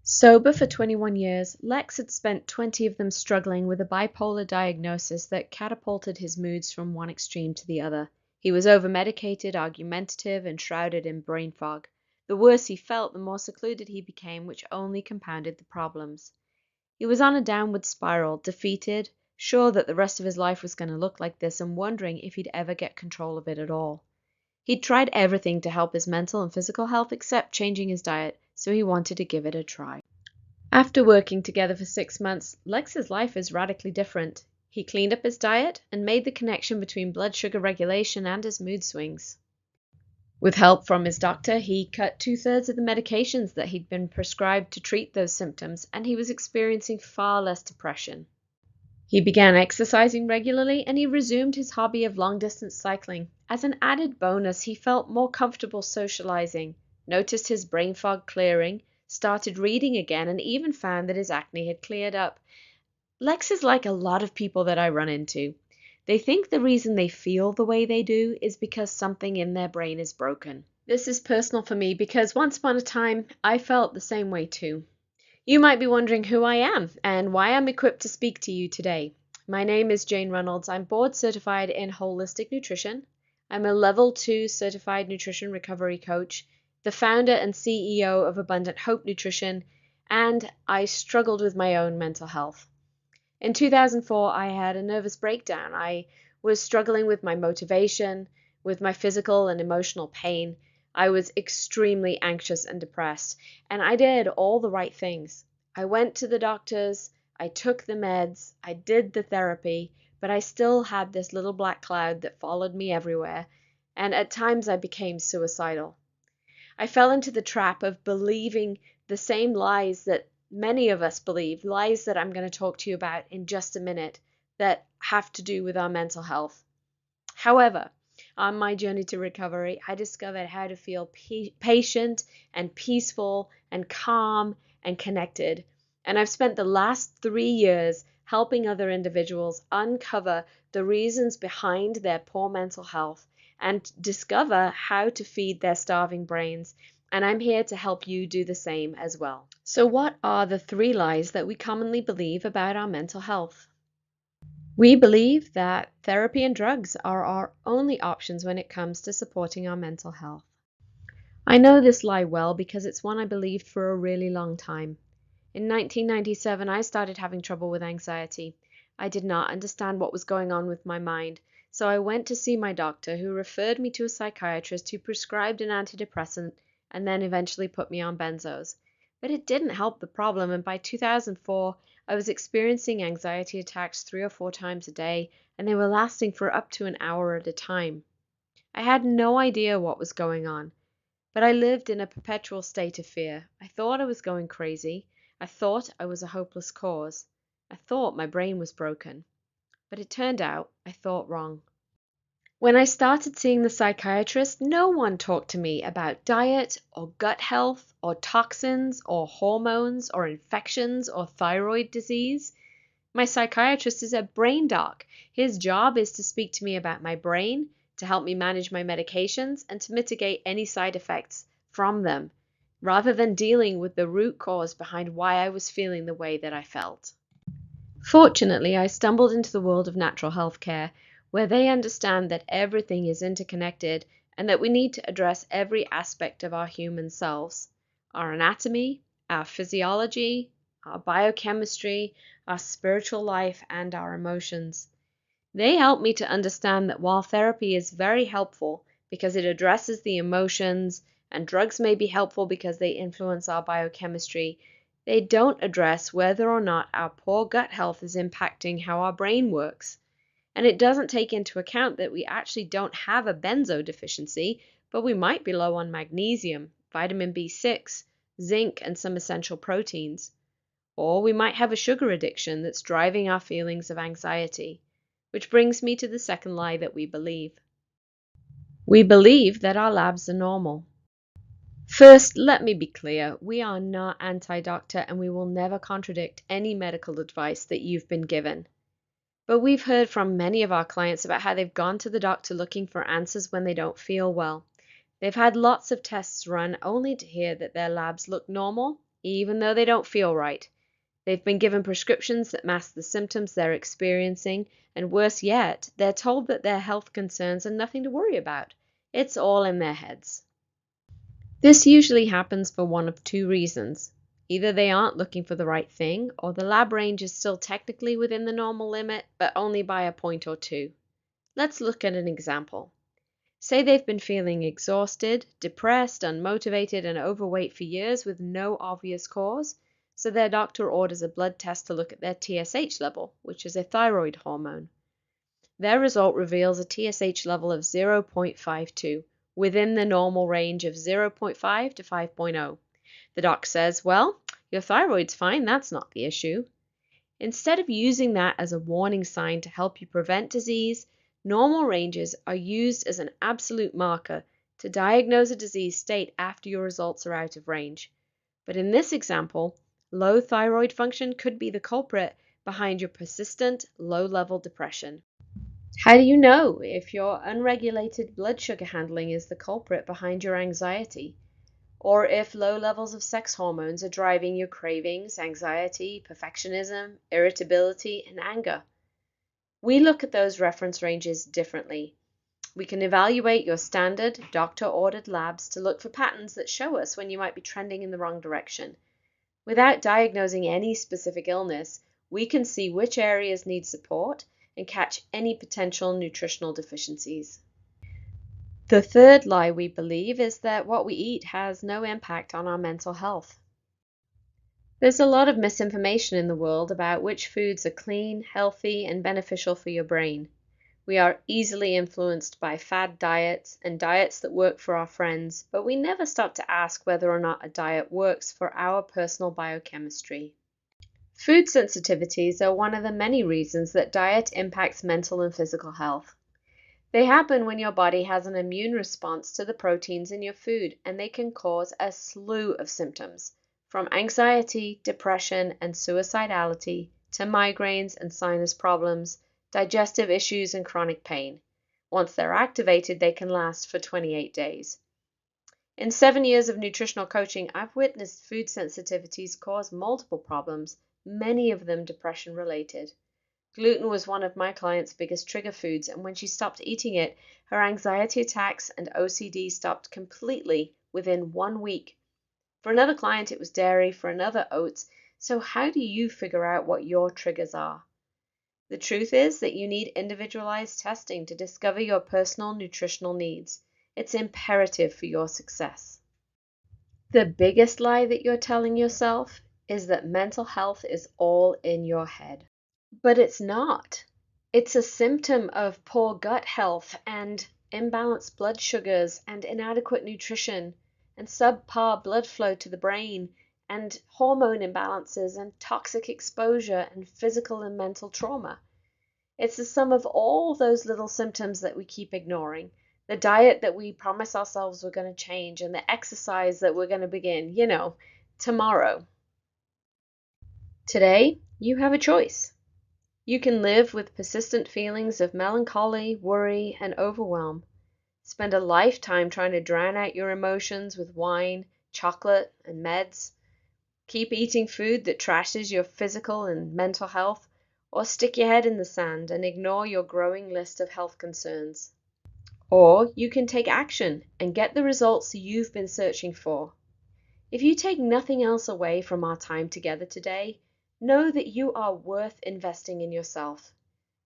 Sober for 21 years, Lex had spent 20 of them struggling with a bipolar diagnosis that catapulted his moods from one extreme to the other. He was over-medicated, argumentative, and shrouded in brain fog. The worse he felt, the more secluded he became, which only compounded the problems. He was on a downward spiral, defeated, sure that the rest of his life was going to look like this, and wondering if he'd ever get control of it at all. He'd tried everything to help his mental and physical health except changing his diet, so he wanted to give it a try. After working together for 6 months, Lex's life is radically different. He cleaned up his diet and made the connection between blood sugar regulation and his mood swings. With help from his doctor, he cut 2/3 of the medications that he'd been prescribed to treat those symptoms, and he was experiencing far less depression. He began exercising regularly, and he resumed his hobby of long-distance cycling. As an added bonus, he felt more comfortable socializing, noticed his brain fog clearing, started reading again, and even found that his acne had cleared up. Lex is like a lot of people that I run into. They think the reason they feel the way they do is because something in their brain is broken. This is personal for me because once upon a time, I felt the same way too. You might be wondering who I am and why I'm equipped to speak to you today. My name is Jayne Reynolds. I'm board certified in holistic nutrition. I'm a level 2 certified nutrition recovery coach, the founder and CEO of Abundant Hope Nutrition, and I struggled with my own mental health. In 2004, I had a nervous breakdown. I was struggling with my motivation, with my physical and emotional pain. I was extremely anxious and depressed, and I did all the right things. I went to the doctors, I took the meds, I did the therapy, but I still had this little black cloud that followed me everywhere, and at times I became suicidal. I fell into the trap of believing the same lies that many of us believe, lies that I'm going to talk to you about in just a minute, that have to do with our mental health. However, on my journey to recovery, I discovered how to feel patient and peaceful and calm and connected. And I've spent the last 3 years helping other individuals uncover the reasons behind their poor mental health and discover how to feed their starving brains. And I'm here to help you do the same as well. So what are the 3 lies that we commonly believe about our mental health? We believe that therapy and drugs are our only options when it comes to supporting our mental health. I know this lie well because it's one I believed for a really long time. In 1997, I started having trouble with anxiety. I did not understand what was going on with my mind, so I went to see my doctor, who referred me to a psychiatrist who prescribed an antidepressant and then eventually put me on benzos. But it didn't help the problem, and by 2004, I was experiencing anxiety attacks 3 or 4 times a day, and they were lasting for up to an hour at a time. I had no idea what was going on, but I lived in a perpetual state of fear. I thought I was going crazy. I thought I was a hopeless cause. I thought my brain was broken. But it turned out I thought wrong. When I started seeing the psychiatrist, no one talked to me about diet or gut health or toxins or hormones or infections or thyroid disease. My psychiatrist is a brain doc. His job is to speak to me about my brain, to help me manage my medications, and to mitigate any side effects from them, rather than dealing with the root cause behind why I was feeling the way that I felt. Fortunately, I stumbled into the world of natural health care, where they understand that everything is interconnected and that we need to address every aspect of our human selves: our anatomy, our physiology, our biochemistry, our spiritual life, and our emotions. They help me to understand that while therapy is very helpful because it addresses the emotions, and drugs may be helpful because they influence our biochemistry, they don't address whether or not our poor gut health is impacting how our brain works. And it doesn't take into account that we actually don't have a benzo deficiency, but we might be low on magnesium, vitamin B6, zinc, and some essential proteins. Or we might have a sugar addiction that's driving our feelings of anxiety. Which brings me to the second lie that we believe. We believe that our labs are normal. First, let me be clear, we are not anti-doctor and we will never contradict any medical advice that you've been given. But we've heard from many of our clients about how they've gone to the doctor looking for answers when they don't feel well. They've had lots of tests run only to hear that their labs look normal, even though they don't feel right. They've been given prescriptions that mask the symptoms they're experiencing, and worse yet, they're told that their health concerns are nothing to worry about. It's all in their heads. This usually happens for one of two reasons. Either they aren't looking for the right thing, or the lab range is still technically within the normal limit, but only by a point or two. Let's look at an example. Say they've been feeling exhausted, depressed, unmotivated, and overweight for years with no obvious cause, so their doctor orders a blood test to look at their TSH level, which is a thyroid hormone. Their result reveals a TSH level of 0.52, within the normal range of 0.5 to 5.0. The doc says, well, your thyroid's fine, that's not the issue. Instead of using that as a warning sign to help you prevent disease, normal ranges are used as an absolute marker to diagnose a disease state after your results are out of range. But in this example, low thyroid function could be the culprit behind your persistent low-level depression. How do you know if your unregulated blood sugar handling is the culprit behind your anxiety? Or if low levels of sex hormones are driving your cravings, anxiety, perfectionism, irritability, and anger? We look at those reference ranges differently. We can evaluate your standard doctor-ordered labs to look for patterns that show us when you might be trending in the wrong direction. Without diagnosing any specific illness, we can see which areas need support and catch any potential nutritional deficiencies. The third lie we believe is that what we eat has no impact on our mental health. There's a lot of misinformation in the world about which foods are clean, healthy, and beneficial for your brain. We are easily influenced by fad diets and diets that work for our friends, but we never stop to ask whether or not a diet works for our personal biochemistry. Food sensitivities are one of the many reasons that diet impacts mental and physical health. They happen when your body has an immune response to the proteins in your food, and they can cause a slew of symptoms, from anxiety, depression, and suicidality to migraines and sinus problems, digestive issues, and chronic pain. Once they're activated, they can last for 28 days. In 7 years of nutritional coaching, I've witnessed food sensitivities cause multiple problems, many of them depression related. Gluten was one of my clients' biggest trigger foods, and when she stopped eating it, her anxiety attacks and OCD stopped completely within 1 week. For another client, it was dairy, for another, oats. So how do you figure out what your triggers are? The truth is that you need individualized testing to discover your personal nutritional needs. It's imperative for your success. The biggest lie that you're telling yourself is that mental health is all in your head. But it's not. It's a symptom of poor gut health and imbalanced blood sugars and inadequate nutrition and subpar blood flow to the brain and hormone imbalances and toxic exposure and physical and mental trauma. It's the sum of all those little symptoms that we keep ignoring. The diet that we promise ourselves we're going to change and the exercise that we're going to begin, tomorrow. Today, you have a choice. You can live with persistent feelings of melancholy, worry, and overwhelm. Spend a lifetime trying to drown out your emotions with wine, chocolate, and meds. Keep eating food that trashes your physical and mental health, or stick your head in the sand and ignore your growing list of health concerns. Or you can take action and get the results you've been searching for. If you take nothing else away from our time together today, know that you are worth investing in yourself.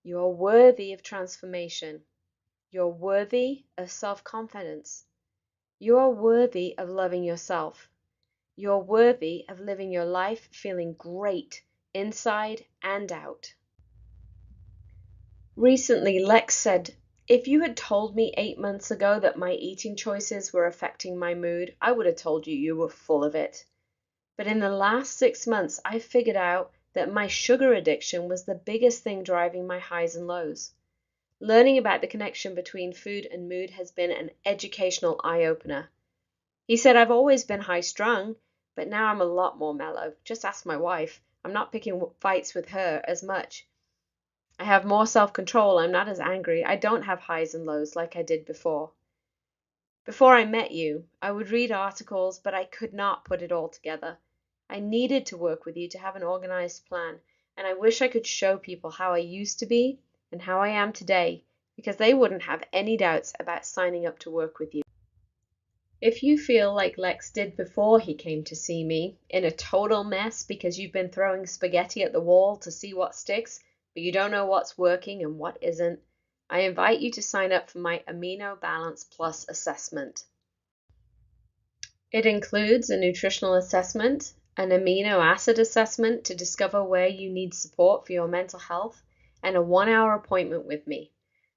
You are worthy of transformation. You're worthy of self-confidence. You are worthy of loving yourself. You're worthy of living your life feeling great inside and out. Recently, Lex said, "If you had told me 8 months ago that my eating choices were affecting my mood, I would have told you you were full of it. But in the last 6 months, I figured out that my sugar addiction was the biggest thing driving my highs and lows. Learning about the connection between food and mood has been an educational eye-opener." He said, "I've always been high-strung, but now I'm a lot more mellow. Just ask my wife. I'm not picking fights with her as much. I have more self-control. I'm not as angry. I don't have highs and lows like I did before." Before I met you, I would read articles, but I could not put it all together. I needed to work with you to have an organized plan, and I wish I could show people how I used to be and how I am today, because they wouldn't have any doubts about signing up to work with you. If you feel like Lex did before he came to see me, in a total mess because you've been throwing spaghetti at the wall to see what sticks, but you don't know what's working and what isn't, I invite you to sign up for my Amino Balance Plus assessment. It includes a nutritional assessment, an amino acid assessment to discover where you need support for your mental health, and a 1-hour appointment with me.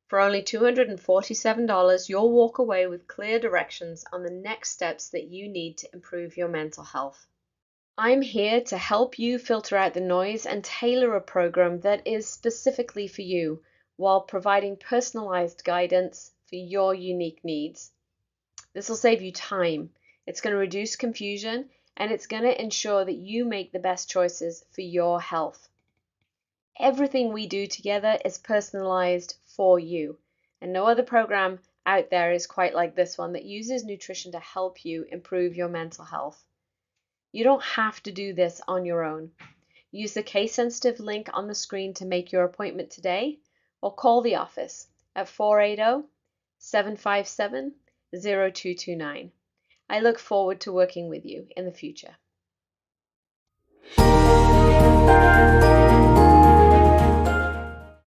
For only $247, you'll walk away with clear directions on the next steps that you need to improve your mental health. I'm here to help you filter out the noise and tailor a program that is specifically for you, while providing personalized guidance for your unique needs. This will save you time, it's going to reduce confusion, and it's going to ensure that you make the best choices for your health. Everything we do together is personalized for you, and no other program out there is quite like this one that uses nutrition to help you improve your mental health. You don't have to do this on your own. Use the case-sensitive link on the screen to make your appointment today, or call the office at 480-757-0229. I look forward to working with you in the future.